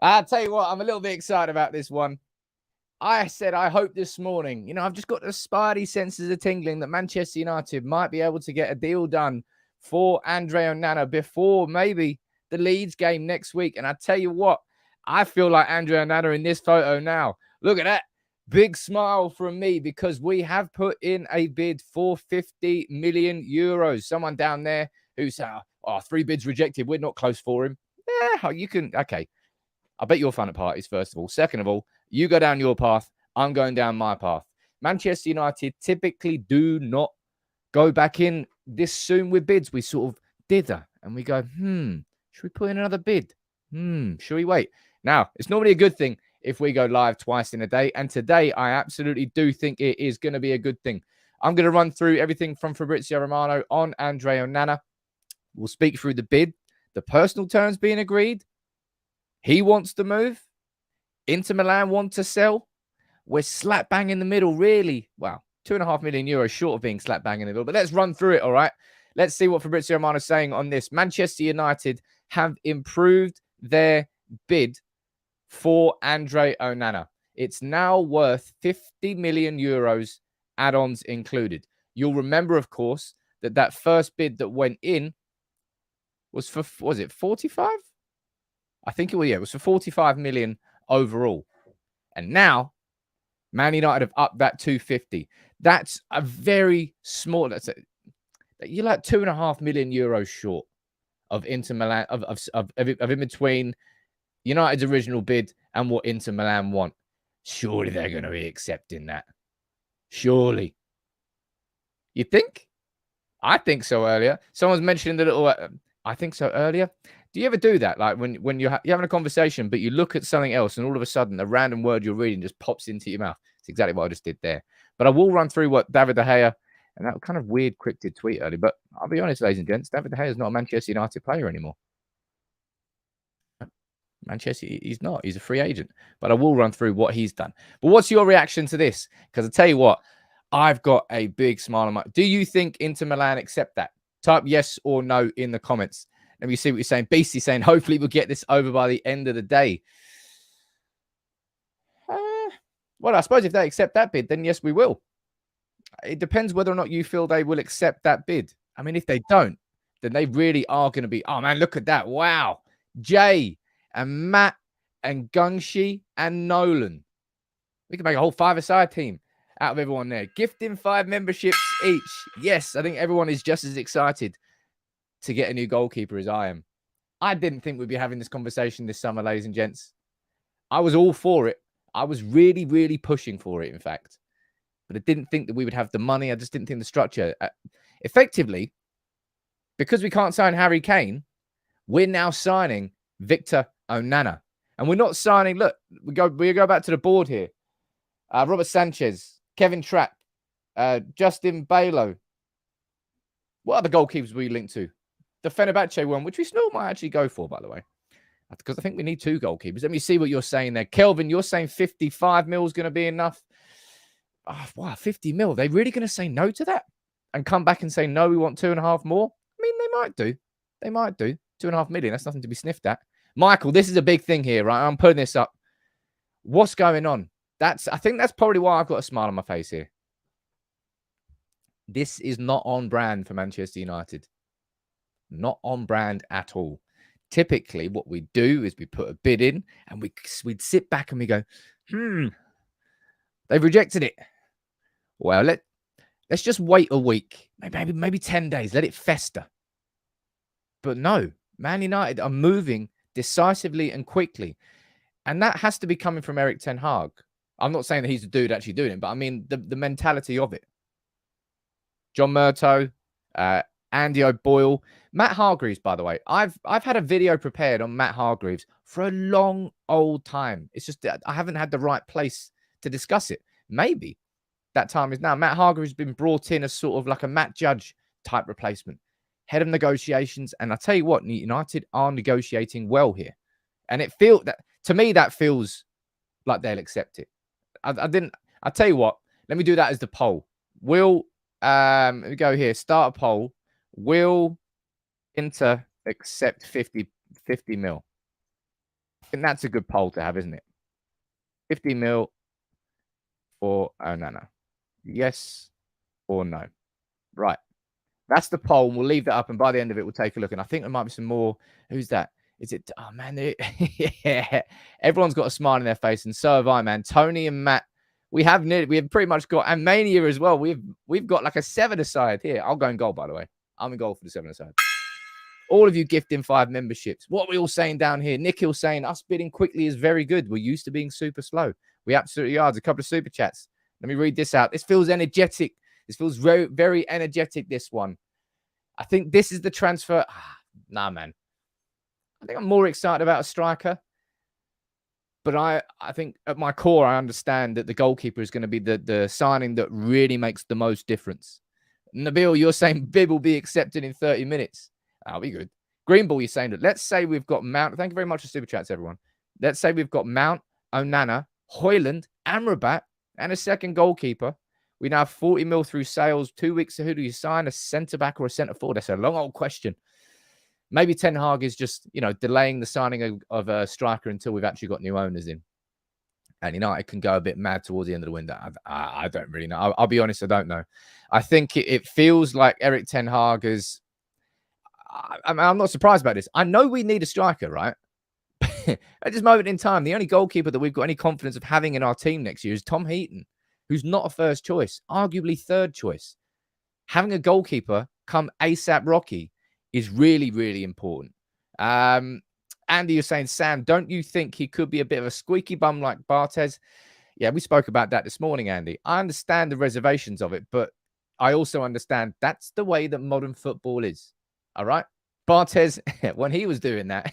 I'll tell you what, I'm a little bit excited about this one. I said I hope this morning, I've just got the spidey senses of tingling that Manchester United might be able to get a deal done for Andre Onana before maybe the Leeds game next week. And I tell you what, I feel like Andre Onana in this photo now. Look at that. Big smile from me because we have put in a bid for 50 million euros. Someone down there who said, 3 bids rejected. We're not close for him. Yeah, you can. Okay. I bet you're fun at parties, first of all. Second of all, you go down your path. I'm going down my path. Manchester United typically do not go back in this soon with bids. We sort of dither and we go, should we put in another bid? Should we wait? Now, it's normally a good thing if we go live twice in a day. And today, I absolutely do think it is going to be a good thing. I'm going to run through everything from Fabrizio Romano on Andre Onana. We'll speak through the bid, the personal terms being agreed. He wants to move. Inter Milan want to sell. We're slap bang in the middle, really. Wow, 2.5 million euros short of being slap bang in the middle. But let's run through it, all right? Let's see what Fabrizio Romano is saying on this. Manchester United have improved their bid for Andre Onana. It's now worth 50 million euros, add-ons included. You'll remember, of course, that first bid that went in was for, was it 45? I think it was, it was for 45 million overall. And now, Man United have upped that 250. That's a very small, you're like 2.5 million euros short of Inter Milan, of in between United's original bid and what Inter Milan want. Surely they're going to be accepting that. Surely. You think? I think so earlier. Someone's mentioning the little, I think so earlier. Do you ever do that? Like when you're having a conversation, but you look at something else and all of a sudden a random word you're reading just pops into your mouth. It's exactly what I just did there. But I will run through what David De Gea, and that kind of weird cryptid tweet earlier. But I'll be honest, ladies and gents, David De Gea is not a Manchester United player anymore. Manchester, he's not. He's a free agent. But I will run through what he's done. But what's your reaction to this? Because I tell you what, I've got a big smile on my... Do you think Inter Milan accept that? Type yes or no in the comments. Let me see what you're saying. Beastie saying, hopefully we'll get this over by the end of the day. Well, I suppose if they accept that bid, then yes, we will. It depends whether or not you feel they will accept that bid. I mean, if they don't, then they really are going to be, oh, man, look at that. Wow. Jay and Matt and Gungshi and Nolan. We can make a whole 5-a-side team out of everyone there. Gifting 5 memberships each. Yes, I think everyone is just as excited to get a new goalkeeper as I am. I didn't think we'd be having this conversation this summer, ladies and gents. I was all for it. I was really, really pushing for it, in fact. But I didn't think that we would have the money. I just didn't think the structure. Effectively, because we can't sign Harry Kane, we're now signing Victor Onana. And we're not signing, look, we go back to the board here. Robert Sanchez, Kevin Trapp, Justin Balo. What other goalkeepers were you linked to? The Fenerbahce one, which we still might actually go for, by the way. Because I think we need 2 goalkeepers. Let me see what you're saying there. Kelvin, you're saying 55 mil is going to be enough. Oh, wow, 50 mil. They really going to say no to that? And come back and say, no, we want 2.5 more? I mean, they might do. They might do. 2.5 million, that's nothing to be sniffed at. Michael, this is a big thing here, right? I'm putting this up. What's going on? I think that's probably why I've got a smile on my face here. This is not on brand for Manchester United. Not on brand at all. Typically, what we do is we put a bid in and we'd sit back and we go, they've rejected it. Well, let's just wait a week, maybe 10 days, let it fester. But no, Man United are moving decisively and quickly. And that has to be coming from Erik Ten Hag. I'm not saying that he's the dude actually doing it, but I mean the mentality of it. John Murto, Andy O'Boyle, Matt Hargreaves, by the way. I've had a video prepared on Matt Hargreaves for a long old time. It's just that I haven't had the right place to discuss it. Maybe that time is now. Matt Hargreaves has been brought in as sort of like a Matt Judge type replacement. Head of negotiations. And I tell you what, United are negotiating well here. And it feels that, to me, that feels like they'll accept it. I'll tell you what, let me do that as the poll. Let me go here, start a poll. Will Inter accept 50 mil? think that's a good poll to have, isn't it? 50 mil for Onana. Yes or no? Right. That's the poll. And we'll leave that up. And by the end of it, we'll take a look. And I think there might be some more. Who's that? Is it? Oh, man. Yeah. Everyone's got a smile on their face. And so have I, man. Tony and Matt. We have pretty much got, and Mania as well. We've got like a 7-a-side here. I'll go in goal, by the way. I'm in goal for the 7-a-side. All of you gifting 5 memberships. What are we all saying down here? Nikhil saying us bidding quickly is very good. We're used to being super slow. We absolutely are. There's a couple of super chats. Let me read this out. This feels energetic. This feels very, very energetic, this one. I think this is the transfer. Nah, man. I think I'm more excited about a striker. But I think at my core, I understand that the goalkeeper is going to be the signing that really makes the most difference. Nabil, you're saying Bib will be accepted in 30 minutes. That'll be good. Greenball, you're saying that. Let's say we've got Mount. Thank you very much for super chats, everyone. Let's say we've got Mount, Onana, Højlund, Amrabat, and a second goalkeeper. We now have 40 mil through sales. 2 weeks. So who do you sign? A centre back or a centre forward? That's a long old question. Maybe Ten Hag is just, delaying the signing of a striker until we've actually got new owners in. And United can go a bit mad towards the end of the window. I don't really know. I'll be honest, I don't know. I think it feels like Erik Ten Hag is. I'm not surprised about this. I know we need a striker, right? At this moment in time, the only goalkeeper that we've got any confidence of having in our team next year is Tom Heaton, who's not a first choice, arguably third choice. Having a goalkeeper come ASAP Rocky is really, really important. Andy, you're saying, Sam, don't you think he could be a bit of a squeaky bum like Barthez? Yeah, we spoke about that this morning, Andy. I understand the reservations of it, but I also understand that's the way that modern football is. All right. Barthez, when he was doing that,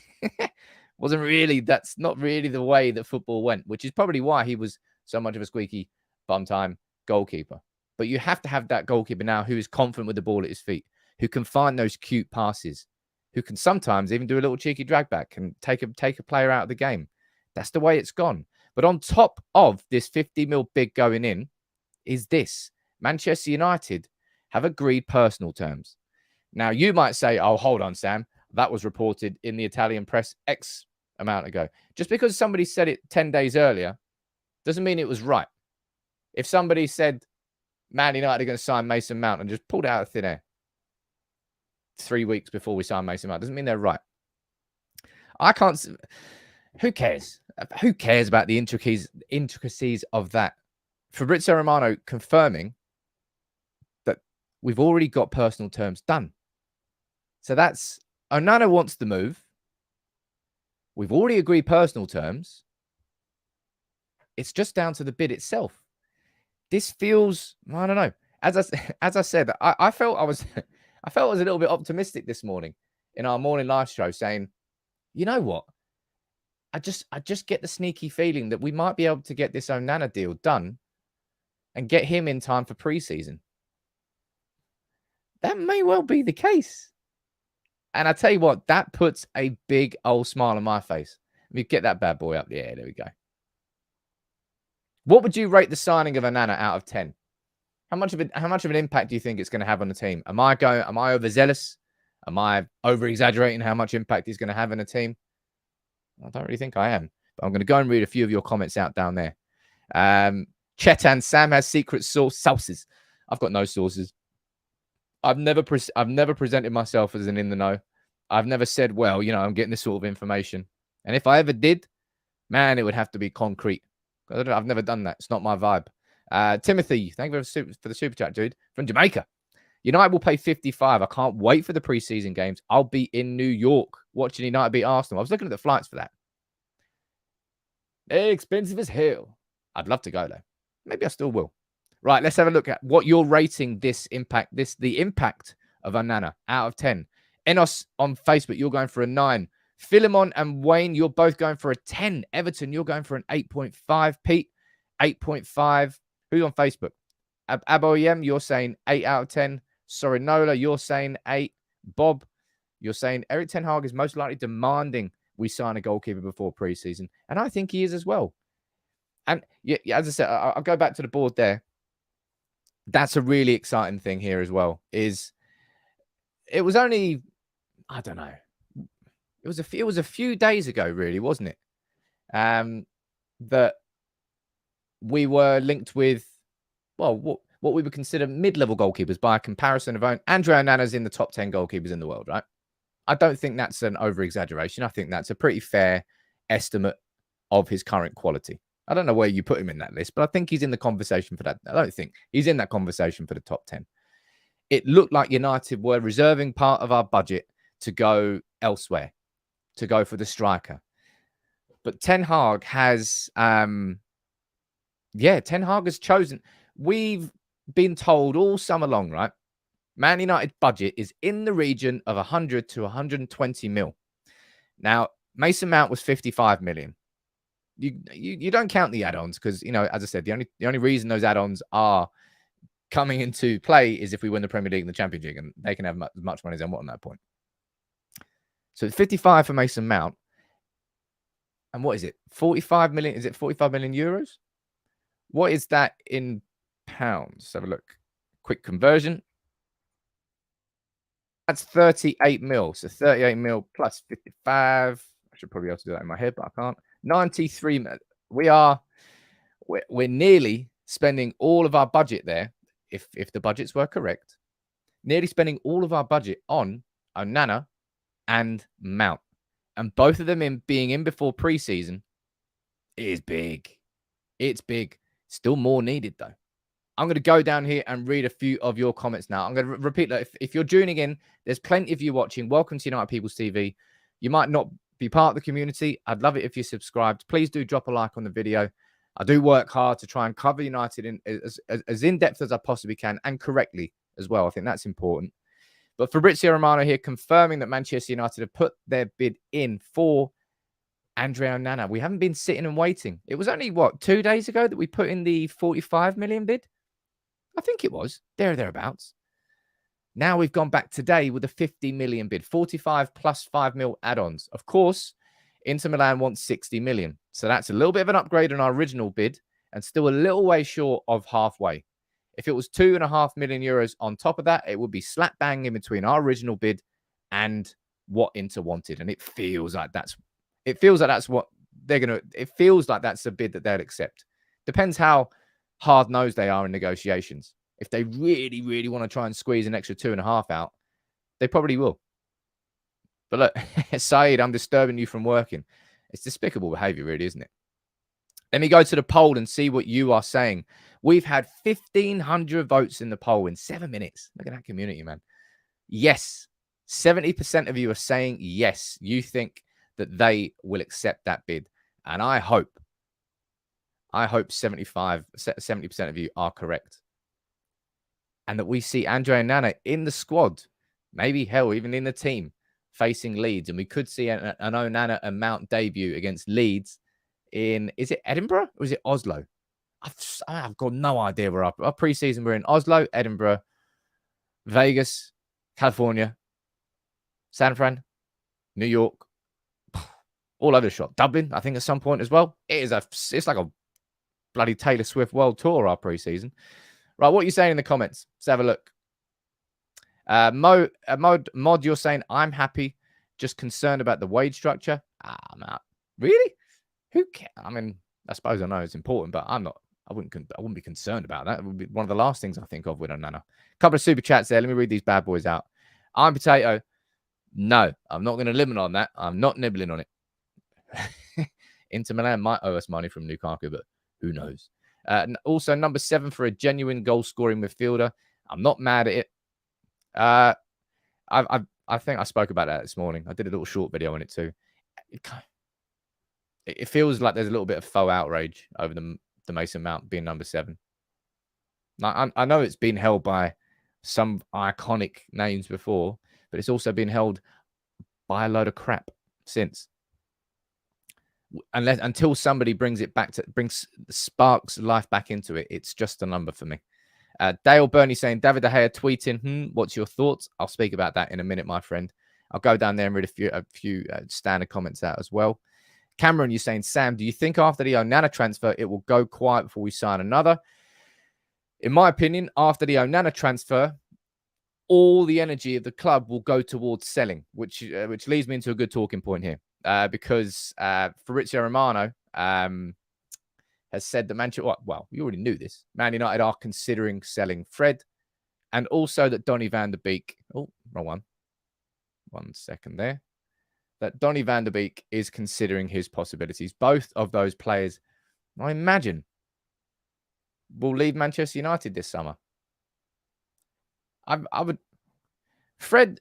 that's not really the way that football went, which is probably why he was so much of a squeaky bum time goalkeeper. But you have to have that goalkeeper now who is confident with the ball at his feet, who can find those cute passes, who can sometimes even do a little cheeky drag back and take a player out of the game. That's the way it's gone. But on top of this 50 mil bid going in is this. Manchester United have agreed personal terms. Now, you might say, oh, hold on, Sam. That was reported in the Italian press X amount ago. Just because somebody said it 10 days earlier doesn't mean it was right. If somebody said Man United are going to sign Mason Mount and just pulled it out of thin air 3 weeks before we sign Mason Mount, doesn't mean they're right. I can't. Who cares? Who cares about the intricacies of that? Fabrizio Romano confirming that we've already got personal terms done. So that's Onana wants the move. We've already agreed personal terms. It's just down to the bid itself. This feels, I don't know. As I said, I felt I was a little bit optimistic this morning in our morning live show, saying, you know what? I just get the sneaky feeling that we might be able to get this Onana deal done and get him in time for preseason. That may well be the case. And I tell you what, that puts a big old smile on my face. Let me get that bad boy up. Yeah, there we go. What would you rate the signing of Onana out of 10? How much of an impact do you think it's going to have on the team? Am I overzealous? Am I over-exaggerating how much impact he's going to have on the team? I don't really think I am. But I'm going to go and read a few of your comments out down there. Chetan, Sam has secret sources. I've got no sources. I've never presented myself as an in the know. I've never said, well, I'm getting this sort of information. And if I ever did, man, it would have to be concrete. I've never done that. It's not my vibe. Timothy, thank you for the super chat, dude. From Jamaica. United will pay 55. I can't wait for the preseason games. I'll be in New York watching United beat Arsenal. I was looking at the flights for that. They're expensive as hell. I'd love to go, though. Maybe I still will. Right, let's have a look at what you're rating the impact of Onana out of 10. Enos on Facebook, you're going for a 9. Philemon and Wayne, you're both going for a 10. Everton, you're going for an 8.5. Pete, 8.5. Who's on Facebook? Aboyem, you're saying 8 out of 10. Sorinola, you're saying 8. Bob, you're saying Erik Ten Hag is most likely demanding we sign a goalkeeper before preseason. And I think he is as well. And yeah, as I said, I'll go back to the board there. That's a really exciting thing here as well. It was only, I don't know. It was a few days ago, really, wasn't it? that we were linked with, well, what we would consider mid-level goalkeepers by comparison of own. Andre Onana's in the top 10 goalkeepers in the world, right? I don't think that's an over-exaggeration. I think that's a pretty fair estimate of his current quality. I don't know where you put him in that list, but I think he's in the conversation for that. I don't think he's in that conversation for the top 10. It looked like United were reserving part of our budget to go elsewhere, to go for the striker. But Ten Hag has, Ten Hag has chosen. We've been told all summer long, right? Man United's budget is in the region of 100 to 120 mil. Now, Mason Mount was 55 million. You don't count the add-ons because, as I said, the only reason those add-ons are coming into play is if we win the Premier League and the Champions League, and they can have as much money as they want at that point. So 55 for Mason Mount. And what is it? 45 million? Is it 45 million euros? What is that in pounds? Let's have a look. Quick conversion. That's 38 mil. So 38 mil plus 55. I should probably be able to do that in my head, but I can't. 93 mil. We're nearly spending all of our budget there, if the budgets were correct, nearly spending all of our budget on Onana and Mount. And both of them being in before preseason is big. It's big. Still more needed, though. I'm going to go down here and read a few of your comments now. I'm going to repeat that. If you're tuning in, there's plenty of you watching. Welcome to United People's TV. You might not be part of the community. I'd love it if you're subscribed. Please do drop a like on the video. I do work hard to try and cover United as in-depth as I possibly can and correctly as well. I think that's important. But Fabrizio Romano here confirming that Manchester United have put their bid in for Andre Onana. We haven't been sitting and waiting. It was only, 2 days ago that we put in the 45 million bid? I think it was. Thereabouts. Now we've gone back today with a 50 million bid. 45 plus 5 mil add-ons. Of course, Inter Milan wants 60 million. So that's a little bit of an upgrade on our original bid and still a little way short of halfway. If it was 2.5 million euros on top of that, it would be slap bang in between our original bid and what Inter wanted. And it feels like that's what they're going to, it feels like that's a bid that they'll accept. Depends how hard-nosed they are in negotiations. If they really, really want to try and squeeze an extra 2.5 out, they probably will. But look, Saeed, I'm disturbing you from working. It's despicable behavior, really, isn't it? Let me go to the poll and see what you are saying. We've had 1,500 votes in the poll in 7 minutes. Look at that community, man. Yes. 70% of you are saying yes. You think that they will accept that bid. And I hope 70% of you are correct. And that we see Andre Onana in the squad, maybe hell, even in the team, facing Leeds. And we could see an Onana and Mount debut against Leeds in, is it Edinburgh or is it Oslo? I've got no idea where our preseason, we're in Oslo, Edinburgh, Vegas, California, San Fran, New York, all over the shop. Dublin, I think at some point as well. It's like a bloody Taylor Swift world tour, our preseason. Right, what are you saying in the comments? Let's have a look. Mod, you're saying, I'm happy, just concerned about the wage structure. I'm out. Really? Who cares? I mean, I suppose I know it's important, but I wouldn't be concerned about that. It would be one of the last things I think of with Onana. A couple of super chats there. Let me read these bad boys out. I'm Potato. No, I'm not going to limit on that. I'm not nibbling on it. Inter Milan might owe us money from Lukaku, but who knows? Also, number 7 for a genuine goal-scoring midfielder. I'm not mad at it. I think I spoke about that this morning. I did a little short video on it too. It feels like there's a little bit of faux outrage over the Mason Mount being number 7. Now, I know it's been held by some iconic names before, but it's also been held by a load of crap since. Until somebody brings sparks life back into it, it's just a number for me. Dale Burney saying, David De Gea tweeting, what's your thoughts? I'll speak about that in a minute, my friend. I'll go down there and read a few standard comments out as well. Cameron, you're saying, Sam, do you think after the Onana transfer, it will go quiet before we sign another? In my opinion, after the Onana transfer, all the energy of the club will go towards selling, which leads me into a good talking point here. Because Fabrizio Romano has said that Manchester, well, we already knew this. Man United are considering selling Fred, and also that Donny van der Beek, oh, wrong one. 1 second there. That Donny van der Beek is considering his possibilities. Both of those players, I imagine, will leave Manchester United this summer. I would. Fred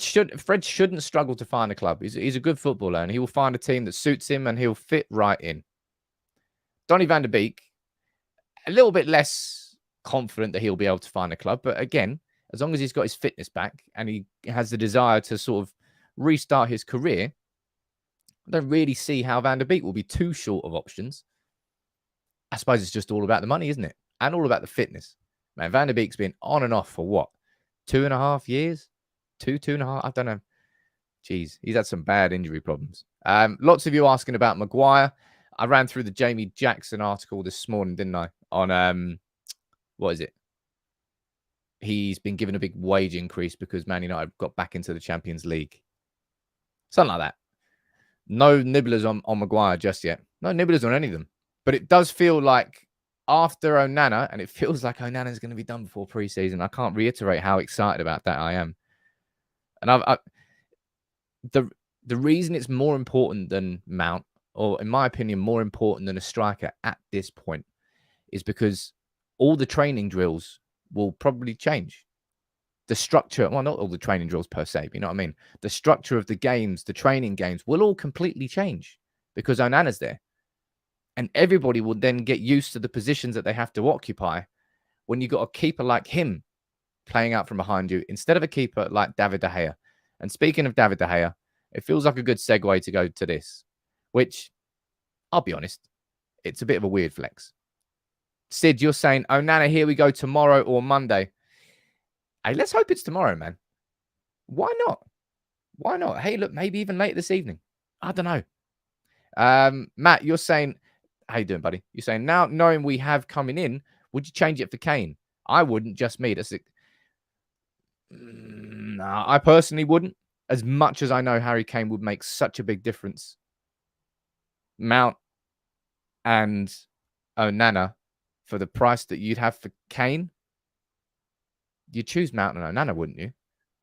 shouldn't struggle to find a club. He's a good footballer, and he will find a team that suits him, and he'll fit right in. Donny van der Beek, a little bit less confident that he'll be able to find a club. But again, as long as he's got his fitness back and he has the desire to sort of restart his career, I don't really see how Van der Beek will be too short of options. I suppose it's just all about the money, isn't it? And all about the fitness. Man, Van der Beek's been on and off for what? 2.5 years? 2.5? I don't know. Jeez, he's had some bad injury problems. Lots of you asking about Maguire. I ran through the Jamie Jackson article this morning, didn't I? On, what is it? He's been given a big wage increase because Man United got back into the Champions League. Something like that. No nibblers on Maguire just yet. No nibblers on any of them. But it does feel like after Onana, and it feels like Onana's going to be done before pre-season. I can't reiterate how excited about that I am. And the reason it's more important than Mount, or in my opinion, more important than a striker at this point, is because all the training drills will probably change. The structure, well, not all the training drills per se, but you know what I mean? The structure of the games, the training games will all completely change because Onana's there. And everybody will then get used to the positions that they have to occupy when you've got a keeper like him playing out from behind you instead of a keeper like David De Gea. And speaking of David De Gea, it feels like a good segue to go to this, which, I'll be honest, it's a bit of a weird flex. Sid, you're saying, Onana, here we go tomorrow or Monday. Hey, let's hope it's tomorrow, man. Why not? Why not? Hey, look, maybe even late this evening. I don't know. Matt, you're saying, how you doing, buddy? You're saying, now knowing we have coming in, would you change it for Kane? I wouldn't, just me. That's it. No, I personally wouldn't. As much as I know Harry Kane would make such a big difference. Mount and Onana, for the price that you'd have for Kane, you'd choose Mount and Onana, wouldn't you?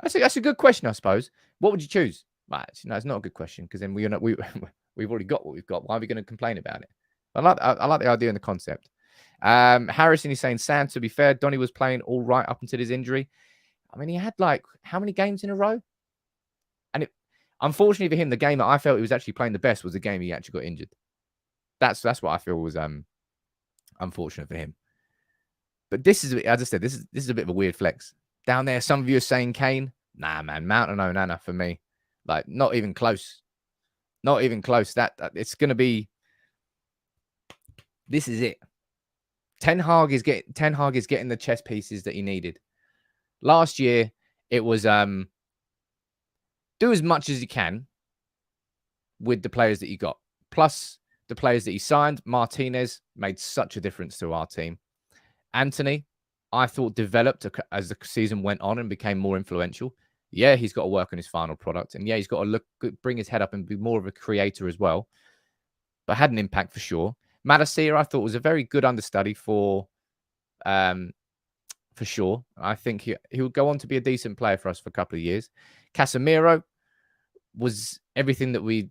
That's a good question, I suppose. What would you choose? Well, actually, no, it's not a good question because then we've already got what we've got. Why are we going to complain about it? I like the idea and the concept. Harrison is saying, Sam, to be fair, Donny was playing all right up until his injury. I mean, he had like how many games in a row? And unfortunately for him, the game that I felt he was actually playing the best was the game he actually got injured. That's what I feel was unfortunate for him. But this is, as I said, this is a bit of a weird flex. Down there, some of you are saying Kane. Nah, man, Mount and Onana for me. Like, not even close. Not even close. That it's going to be. This is it. Ten Hag is getting the chess pieces that he needed. Last year, it was do as much as you can with the players that you got. Plus, the players that he signed. Martinez made such a difference to our team. Anthony, I thought, developed as the season went on and became more influential. Yeah, he's got to work on his final product. And yeah, he's got to bring his head up and be more of a creator as well. But had an impact for sure. Malacia, I thought, was a very good understudy for sure. I think he will go on to be a decent player for us for a couple of years. Casemiro was everything that we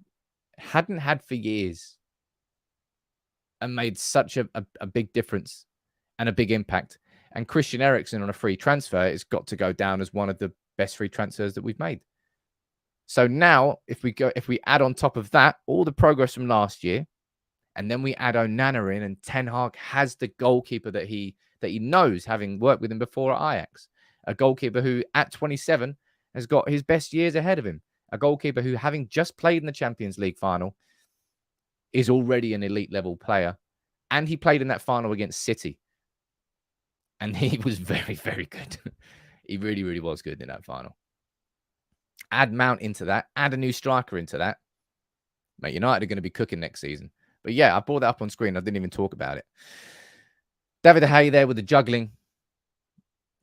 hadn't had for years and made such a big difference and a big impact. And Christian Eriksen on a free transfer has got to go down as one of the best free transfers that we've made. So now, if we add on top of that all the progress from last year, and then we add Onana in, and Ten Hag has the goalkeeper that he knows, having worked with him before at Ajax, a goalkeeper who at 27 has got his best years ahead of him, a goalkeeper who, having just played in the Champions League final, is already an elite level player, and he played in that final against City. And he was very, very good. He really, really was good in that final. Add Mount into that. Add a new striker into that. Mate, United are going to be cooking next season. But yeah, I brought that up on screen. I didn't even talk about it. David De Gea there with the juggling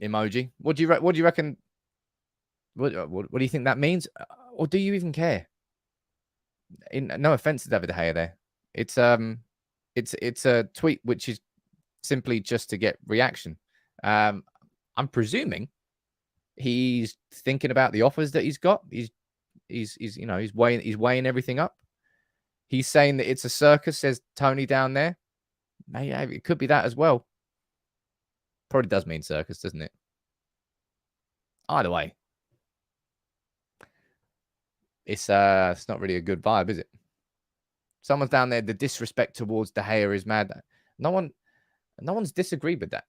emoji. What do you reckon? What do you think that means? Or do you even care? No offense to David De Gea there. It's a tweet which is simply just to get reaction. I'm presuming he's thinking about the offers that he's got. He's weighing everything up. He's saying that it's a circus, says Tony down there. Maybe it could be that as well. Probably does mean circus, doesn't it? Either way, it's not really a good vibe, is it? Someone's down there. The disrespect towards De Gea is mad. No one's disagreed with that.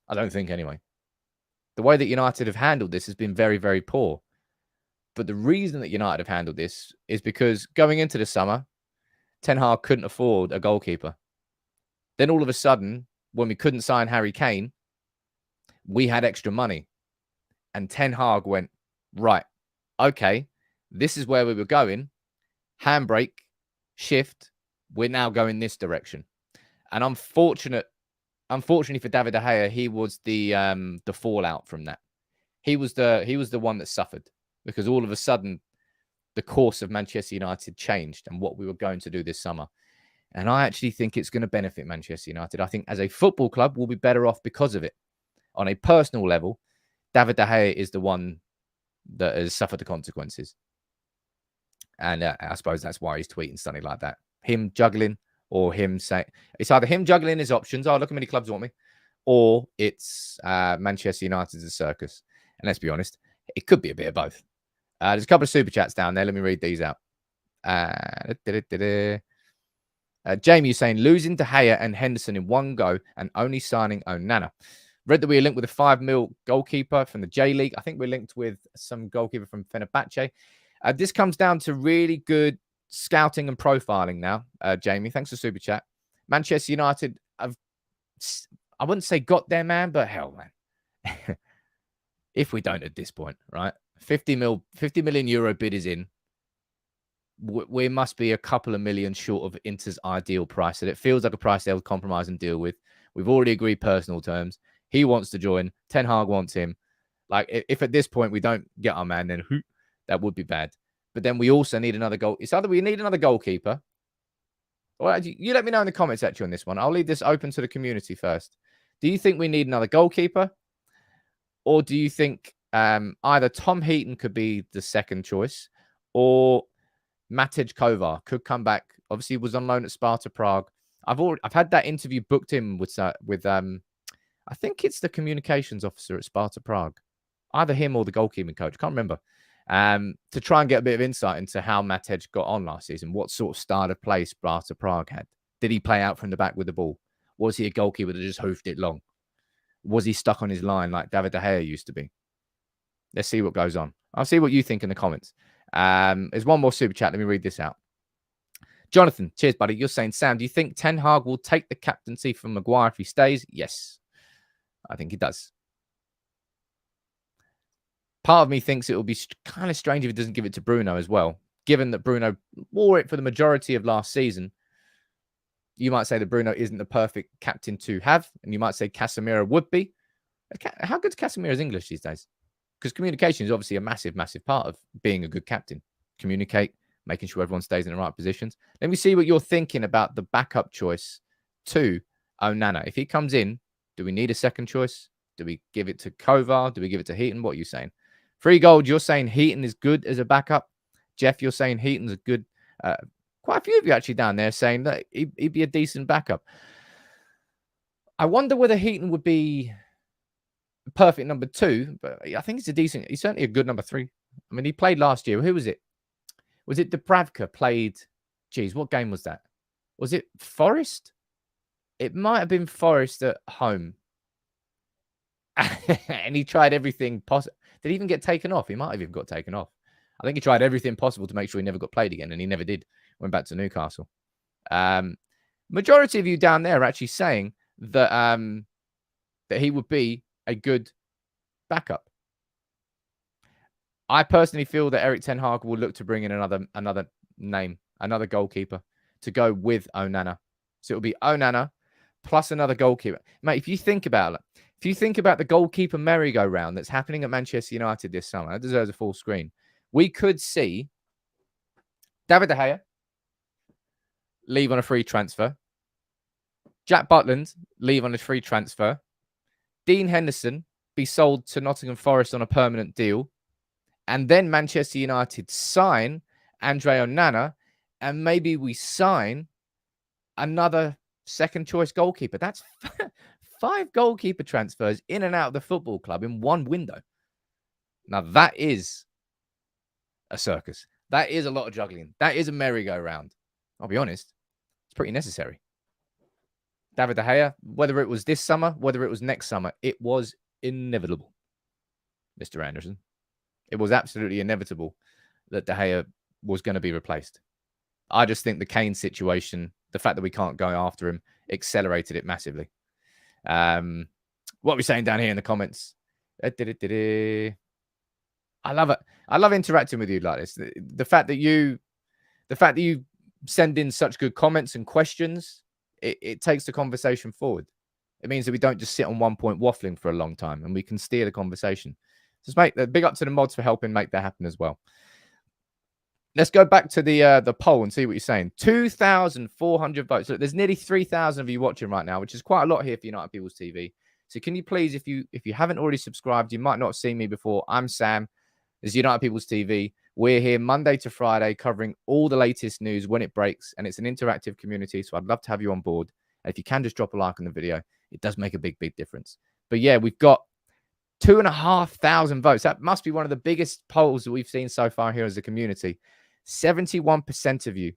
I don't think anyway. The way that United have handled this has been very, very poor. But the reason that United have handled this is because going into the summer, Ten Hag couldn't afford a goalkeeper. Then all of a sudden, when we couldn't sign Harry Kane, we had extra money. And Ten Hag went, right, okay, this is where we were going. Handbrake, shift, we're now going this direction. And unfortunately for David De Gea, he was the fallout from that. He was the one that suffered because all of a sudden the course of Manchester United changed and what we were going to do this summer. And I actually think it's going to benefit Manchester United. I think as a football club, we'll be better off because of it. On a personal level, David De Gea is the one that has suffered the consequences. And I suppose that's why he's tweeting something like that. Him juggling or him saying... It's either him juggling his options, oh, look how many clubs want me, or it's Manchester United's a circus. And let's be honest, it could be a bit of both. There's a couple of super chats down there. Let me read these out. Jamie is saying, losing De Gea and Henderson in one go and only signing Onana. Read that we are linked with a 5 mil goalkeeper from the J League. I think we're linked with some goalkeeper from Fenerbahce. This comes down to really good scouting and profiling now, Jamie. Thanks for super chat. Manchester United have, I wouldn't say got their man, but hell, man. If we don't at this point, right? 50 million euro bid is in. We must be a couple of million short of Inter's ideal price. And it feels like a price they'll compromise and deal with. We've already agreed personal terms. He wants to join. Ten Hag wants him. Like, if at this point we don't get our man, then that would be bad. But then we also need another goal. It's either we need another goalkeeper. Or you let me know in the comments section on this one. I'll leave this open to the community first. Do you think we need another goalkeeper? Or do you think either Tom Heaton could be the second choice or Matej Kovar could come back? Obviously, he was on loan at Sparta Prague. I've had that interview booked in with I think it's the communications officer at Sparta Prague, either him or the goalkeeping coach. Can't remember. To try and get a bit of insight into how Matej got on last season, what sort of style of play Sparta Prague had. Did he play out from the back with the ball? Was he a goalkeeper that just hoofed it long? Was he stuck on his line like David De Gea used to be? Let's see what goes on. I'll see what you think in the comments. There's one more super chat. Let me read this out. Jonathan, cheers, buddy. You're saying, Sam, do you think Ten Hag will take the captaincy from Maguire if he stays? Yes, I think he does. Part of me thinks it will be kind of strange if he doesn't give it to Bruno as well, given that Bruno wore it for the majority of last season. You might say that Bruno isn't the perfect captain to have, and you might say Casemiro would be. How good is Casemiro's English these days? Because communication is obviously a massive, massive part of being a good captain. Communicate, making sure everyone stays in the right positions. Let me see what you're thinking about the backup choice to Onana. If he comes in, do we need a second choice? Do we give it to Kovar? Do we give it to Heaton? What are you saying? Free Gold, you're saying Heaton is good as a backup. Jeff, you're saying Heaton's a good... quite a few of you actually down there saying that he'd be a decent backup. I wonder whether Heaton would be perfect number 2, but I think he's certainly a good number 3. I mean, he played last year. Who was it? Was it Dubravka played? Geez, what game was that? Was it Forest? It might have been Forest at home. And he tried everything possible. Did he even get taken off? He might have even got taken off. I think he tried everything possible to make sure he never got played again, and he never did. Went back to Newcastle. Majority of you down there are actually saying that that he would be a good backup. I personally feel that Erik Ten Hag will look to bring in another name, another goalkeeper to go with Onana. So it'll be Onana plus another goalkeeper. Mate, if you think about it, if you think about the goalkeeper merry-go-round that's happening at Manchester United this summer, that deserves a full screen. We could see David De Gea, leave on a free transfer. Jack Butland, leave on a free transfer. Dean Henderson, be sold to Nottingham Forest on a permanent deal. And then Manchester United sign Andre Onana, and maybe we sign another second choice goalkeeper. That's 5 goalkeeper transfers in and out of the football club in one window. Now, that is a circus. That is a lot of juggling. That is a merry-go-round. I'll be honest. It's pretty necessary. David De Gea, whether it was this summer, whether it was next summer, it was inevitable, Mr. Anderson. It was absolutely inevitable that De Gea was going to be replaced. I just think the Kane situation, the fact that we can't go after him, accelerated it massively. What are we saying down here in the comments? I love it. I love interacting with you like this. The fact that you send in such good comments and questions, it takes the conversation forward. It means that we don't just sit on one point waffling for a long time, and we can steer the conversation. Just make the big up to the mods for helping make that happen as well. Let's go back to the poll and see what you're saying. 2,400 votes. Look, there's nearly 3,000 of you watching right now, which is quite a lot here for United People's TV. So can you please, if you haven't already subscribed, you might not have seen me before. I'm Sam. This is United People's TV. We're here Monday to Friday covering all the latest news when it breaks, and it's an interactive community, so I'd love to have you on board. And if you can just drop a like on the video, it does make a big, big difference. But yeah, we've got 2,500 votes. That must be one of the biggest polls that we've seen so far here as a community. 71% of you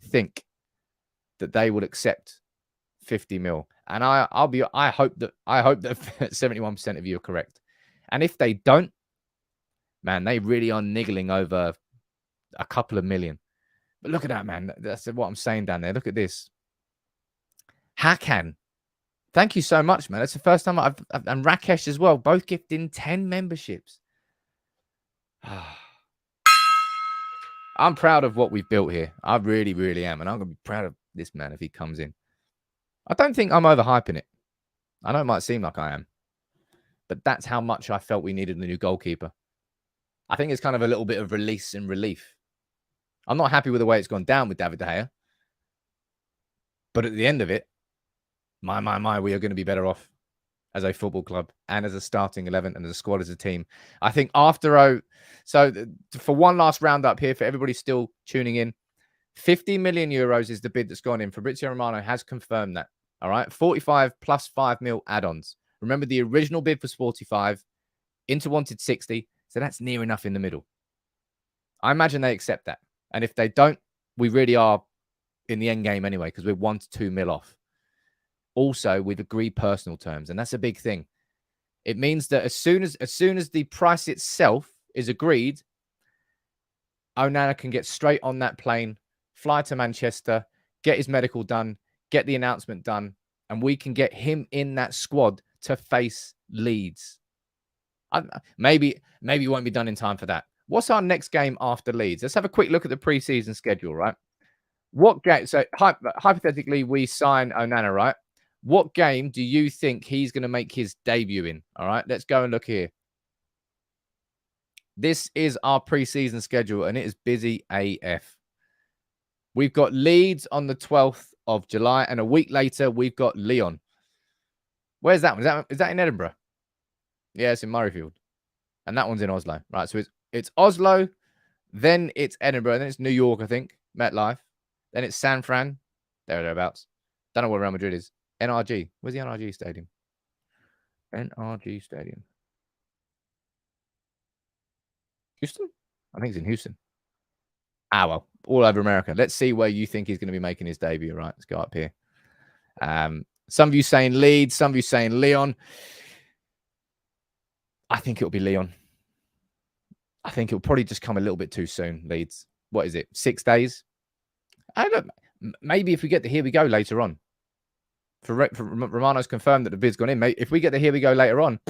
think that they would accept 50 mil. And I hope that 71% of you are correct. And if they don't, man, they really are niggling over a couple of million. But look at that, man. That's what I'm saying down there. Look at this. Hakan, thank you so much, man. That's the first time and Rakesh as well, both gifting 10 memberships. I'm proud of what we've built here. I really, really am. And I'm going to be proud of this man if he comes in. I don't think I'm overhyping it. I know it might seem like I am. But that's how much I felt we needed a new goalkeeper. I think it's kind of a little bit of release and relief. I'm not happy with the way it's gone down with David De Gea. But at the end of it, my, we are going to be better off as a football club and as a starting 11 and as a squad, as a team. I think after... So for one last roundup here, for everybody still tuning in, 50 million euros is the bid that's gone in. Fabrizio Romano has confirmed that. All right. 45 plus 5 mil add-ons. Remember, the original bid was 45. Inter wanted 60. So that's near enough in the middle. I imagine they accept that. And if they don't, we really are in the end game anyway, because we're 1 to 2 mil off. Also, we've agreed personal terms, and that's a big thing. It means that as soon as the price itself is agreed, Onana can get straight on that plane, fly to Manchester, get his medical done, get the announcement done, and we can get him in that squad to face Leeds. Maybe it won't be done in time for that. What's our next game after Leeds? Let's have a quick look at the preseason schedule, right? What game? So hypothetically, we sign Onana, right? What game do you think he's going to make his debut in? All right, let's go and look here. This is our preseason schedule, and it is busy AF. We've got Leeds on the 12th of July, and a week later, we've got Lyon. Where's that one? Is that in Edinburgh? Yeah, it's in Murrayfield. And that one's in Oslo. Right, so it's Oslo, then it's Edinburgh, then it's New York, I think, MetLife. Then it's San Fran, thereabouts. Don't know what Real Madrid is. NRG. Where's the NRG Stadium? NRG Stadium. Houston? I think it's in Houston. Ah, well, all over America. Let's see where you think he's going to be making his debut, right? Let's go up here. Some of you saying Leeds, some of you saying Lyon. I think it'll be Lyon. I think it'll probably just come a little bit too soon, Leeds. What is it? 6 days? I don't know. Maybe if we get the here we go later on. For Romano's confirmed that the bid's gone in. If we get the here we go later on,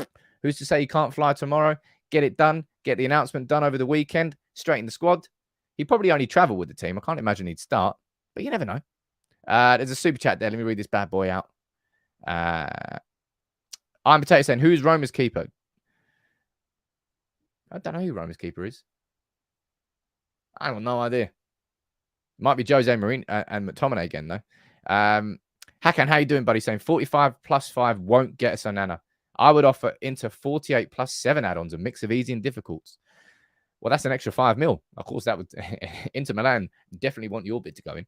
who's to say he can't fly tomorrow? Get it done. Get the announcement done over the weekend. Straight in the squad. He'd probably only travel with the team. I can't imagine he'd start. But you never know. There's a super chat there. Let me read this bad boy out. I'm Potato saying, who's Roma's keeper? I don't know who Roma's keeper is. I have no idea. Might be Jose Mourinho and McTominay again, though. Hakan, how you doing, buddy? Saying 45 plus 5 won't get us Onana. I would offer Inter 48 plus 7 add-ons, a mix of easy and difficult. Well, that's an extra 5 mil. Of course, that would Inter Milan definitely want your bid to go in.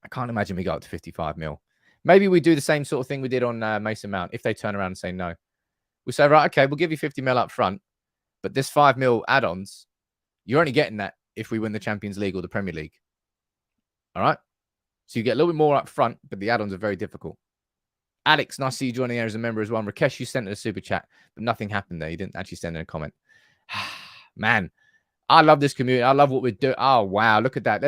I can't imagine we go up to 55 mil. Maybe we do the same sort of thing we did on Mason Mount. If they turn around and say no, we say, right, okay, we'll give you 50 mil up front, but this 5 mil add-ons, you're only getting that if we win the Champions League or the Premier League. All right? So you get a little bit more up front, but the add-ons are very difficult. Alex, nice to see you joining here as a member as well. Rakesh, you sent a super chat, but nothing happened there. You didn't actually send in a comment. Man, I love this community. I love what we do. Oh, wow. Look at that.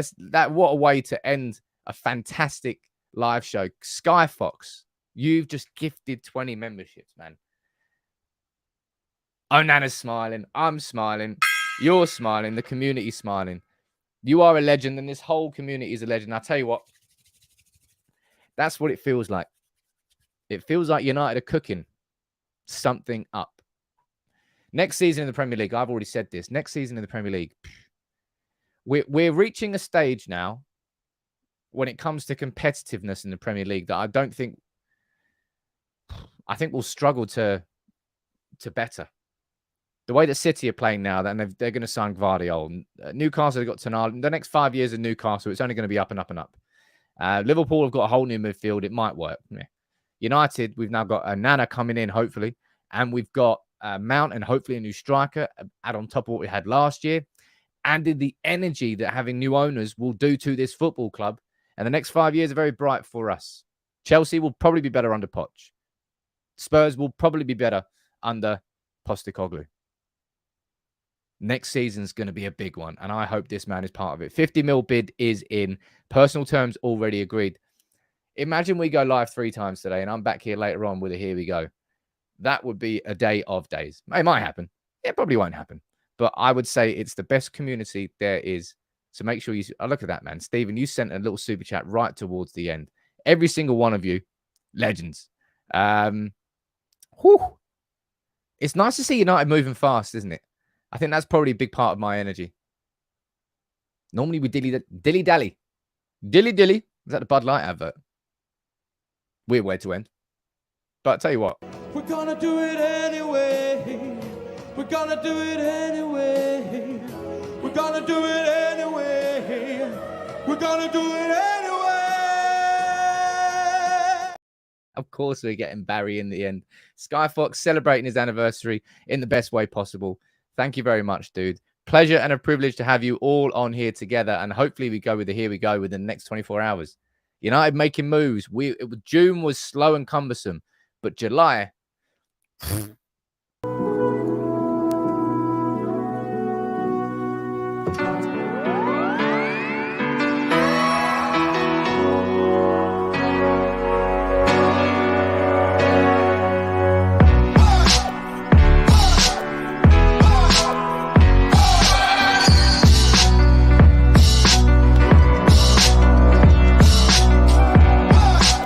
What a way to end a fantastic live show. Sky Fox, you've just gifted 20 memberships, man. Onana's smiling. I'm smiling. You're smiling. The community's smiling. You are a legend, and this whole community is a legend. I'll tell you what. That's what it feels like. It feels like United are cooking something up. Next season in the Premier League, I've already said this. Next season in the Premier League, we're reaching a stage now when it comes to competitiveness in the Premier League that I think we'll struggle to better. The way that City are playing now, then they're going to sign Gvardiol. Newcastle have got Tonali. The next 5 years of Newcastle, it's only going to be up and up and up. Liverpool have got a whole new midfield. It might work. Yeah. United, we've now got Onana coming in, hopefully. And we've got Mount and hopefully a new striker add on top of what we had last year. And the energy that having new owners will do to this football club. And the next 5 years are very bright for us. Chelsea will probably be better under Poch. Spurs will probably be better under Postecoglou. Next season's going to be a big one, and I hope this man is part of it. 50 mil bid is in. Personal terms already agreed. Imagine we go live 3 times today, and I'm back here later on with a here we go. That would be a day of days. It might happen. It probably won't happen. But I would say it's the best community there is. So make sure you... Oh, look at that, man. Stephen, you sent a little super chat right towards the end. Every single one of you, legends. Whew. It's nice to see United moving fast, isn't it? I think that's probably a big part of my energy. Normally we dilly-dally. Dilly-dilly. Is that the Bud Light advert? Weird way to end. But I'll tell you what. We're gonna do it anyway. We're gonna do it anyway. We're gonna do it anyway. We're gonna do it anyway. Of course we're getting Barry in the end. Sky Fox celebrating his anniversary in the best way possible. Thank you very much, dude. Pleasure and a privilege to have you all on here together. And hopefully we go with the here we go within the next 24 hours. United making moves. June was slow and cumbersome, but July,